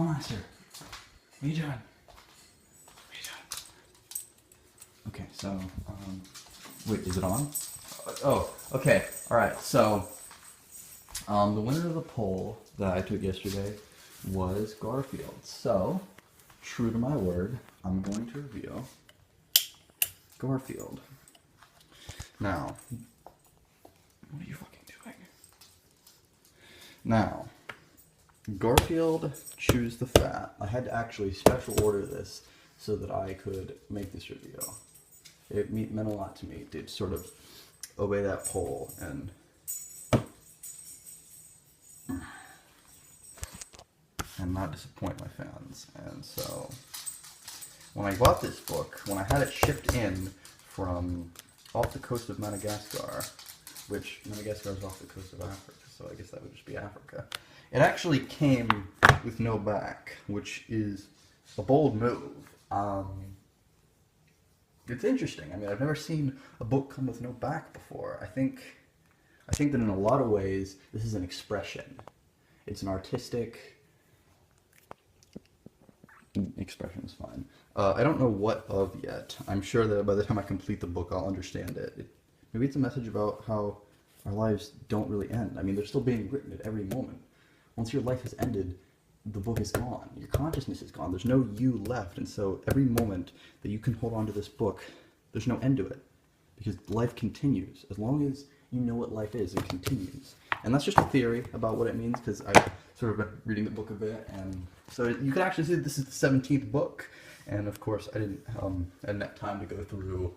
Master. What are you doing? What are you doing? Okay, so, wait, is it on? Oh, okay, alright, so, the winner of the poll that I took yesterday was Garfield. So, true to my word, I'm going to review Garfield. Now, what are you fucking doing? Now, Garfield Chews the Fat. I had to actually special order this so that I could make this review. It meant a lot to me to sort of obey that poll and not disappoint my fans. And so, when I bought this book, when I had it shipped in from off the coast of Madagascar, which Madagascar is off the coast of Africa, so I guess that would just be Africa. It actually came with no back, which is a bold move. It's interesting. I mean, I've never seen a book come with no back before. I think that in a lot of ways, this is an expression. It's an artistic expression is fine. I don't know what of yet. I'm sure that by the time I complete the book, I'll understand it. Maybe it's a message about how our lives don't really end. I mean, they're still being written at every moment. Once your life has ended, the book is gone. Your consciousness is gone. There's no you left. And so every moment that you can hold on to this book, there's no end to it. Because life continues. As long as you know what life is, it continues. And that's just a theory about what it means, because I've sort of been reading the book a bit. And so you can actually see that this is the 17th book. And of course, I didn't have time to go through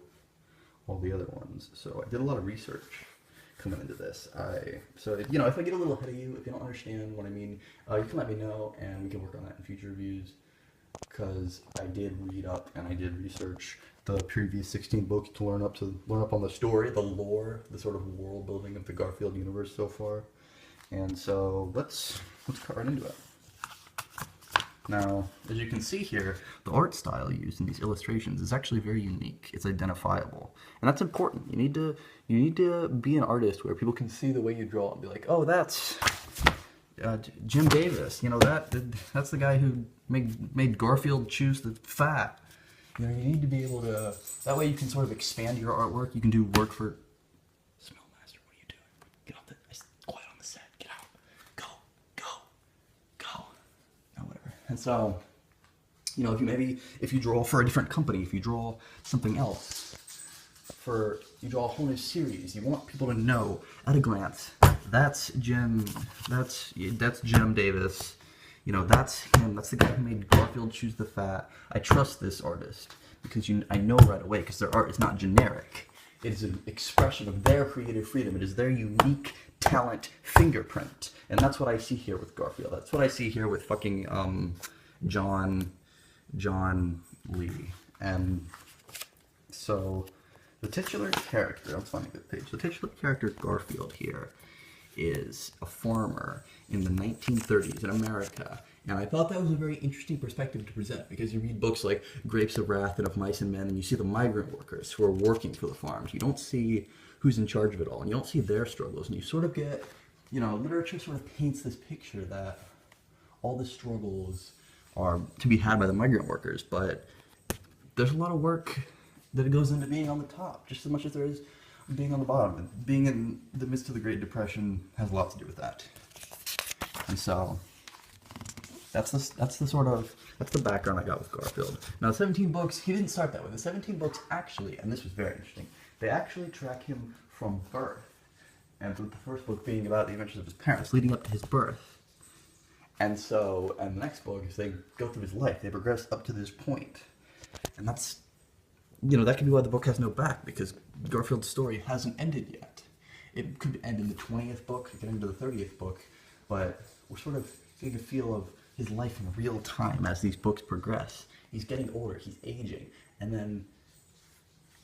all the other ones. So I did a lot of research coming into this. So if I get a little ahead of you, if you don't understand what I mean, you can let me know and we can work on that in future reviews, because I did read up and I did research the previous 16 books to learn up on the story, the lore, the sort of world building of the Garfield universe so far. And so let's cut right into it. Now, as you can see here, the art style used in these illustrations is actually very unique. It's identifiable, and that's important. You need to be an artist where people can see the way you draw and be like, oh, that's Jim Davis. That's the guy who made Garfield Choose the Fat. You need to be able to. That way, you can sort of expand your artwork. You can do work for. Smell Master, what are you doing? Get off the. Quiet on the set. Get out. Go. Oh, whatever. And so, if you draw for a different company, if you draw something else, you draw a whole new series, you want people to know at a glance, that's Jim Davis, that's him, that's the guy who made Garfield Choose the Fat. I trust this artist because I know right away, because their art is not generic. It is an expression of their creative freedom. It is their unique talent fingerprint. And that's what I see here with Garfield. That's what I see here with fucking John Lee. And so the titular character, I'm finding the page. The titular character Garfield here is a farmer in the 1930s in America. And I thought that was a very interesting perspective to present, because you read books like Grapes of Wrath and Of Mice and Men, and you see the migrant workers who are working for the farms. You don't see who's in charge of it all, and you don't see their struggles, and you sort of get, literature sort of paints this picture that all the struggles are to be had by the migrant workers, but there's a lot of work that goes into being on the top, just as much as there is being on the bottom. And being in the midst of the Great Depression has a lot to do with that. And so that's the background I got with Garfield. Now, 17 books, he didn't start that way. The 17 books actually, and this was very interesting, they actually track him from birth. And with the first book being about the adventures of his parents leading up to his birth. And so, and the next book is they go through his life. They progress up to this point. And that's, that could be why the book has no back, because Garfield's story hasn't ended yet. It could end in the 20th book, it could end in the 30th book, but we're sort of getting a feel of his life in real time as these books progress. He's getting older, he's aging, and then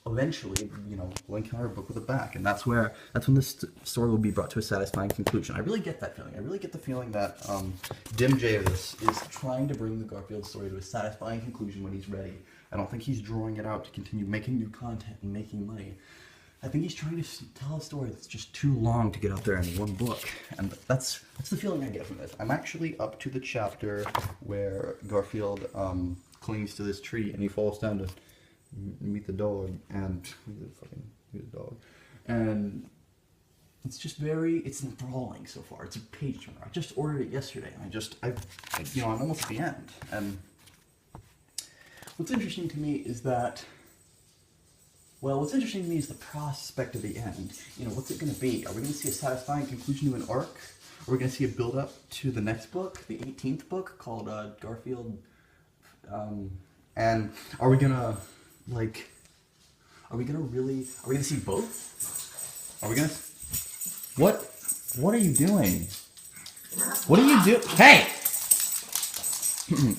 eventually, we'll encounter a book with a back, and that's when this story will be brought to a satisfying conclusion. I really get that feeling. I really get the feeling that Jim Davis is trying to bring the Garfield story to a satisfying conclusion when he's ready. I don't think he's drawing it out to continue making new content and making money. I think he's trying to tell a story that's just too long to get out there in one book, and that's the feeling I get from this. I'm actually up to the chapter where Garfield clings to this tree and he falls down to meet the dog, and meet the dog, and it's just it's enthralling so far. It's a page turner. I just ordered it yesterday, and I'm almost at the end. And what's interesting to me is that. Well, what's interesting to me is the prospect of the end. What's it going to be? Are we going to see a satisfying conclusion to an arc? Are we going to see a build-up to the next book, the 18th book, called Garfield? And are we going to see both? Are we going to... What are you doing? What are you doing? Hey!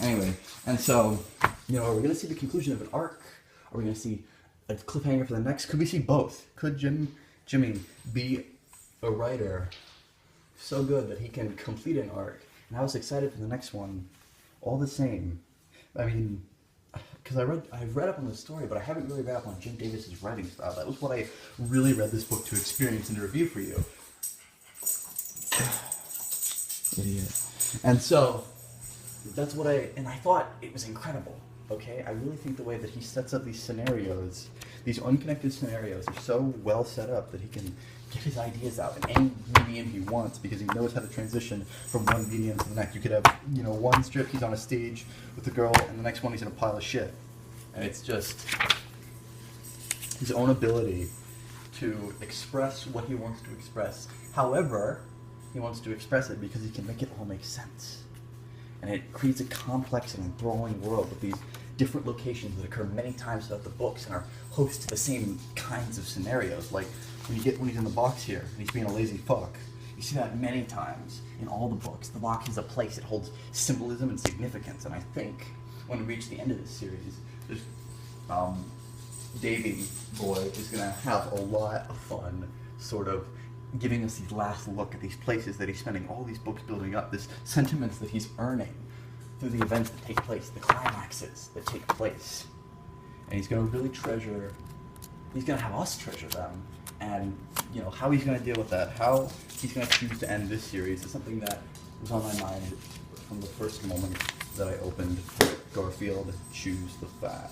Anyway, and so, are we going to see the conclusion of an arc? Are we going to see a cliffhanger for the next? Could we see both? Could Jimmy be a writer so good that he can complete an arc? And I was excited for the next one, all the same. I mean, because I've read up on the story, but I haven't really read up on Jim Davis's writing style. That was what I really read this book to experience and to review for you. Idiot. And so that's what I thought it was incredible. Okay, I really think the way that he sets up these scenarios, these unconnected scenarios, are so well set up that he can get his ideas out in any medium he wants, because he knows how to transition from one medium to the next. You could have, one strip he's on a stage with the girl, and the next one he's in a pile of shit. And it's just his own ability to express what he wants to express, however he wants to express it, because he can make it all make sense. And it creates a complex and enthralling world with these different locations that occur many times throughout the books and are host to the same kinds of scenarios. Like when he's in the box here and he's being a lazy fuck. You see that many times in all the books. The box is a place. It holds symbolism and significance. And I think when we reach the end of this series, this Davy boy is going to have a lot of fun sort of giving us these last look at these places that he's spending all these books building up, this sentiments that he's earning through the events that take place, the climaxes that take place. And he's going to really he's going to have us treasure them. And, how he's going to deal with that, how he's going to choose to end this series is something that was on my mind from the first moment that I opened Garfield Choose the Fat.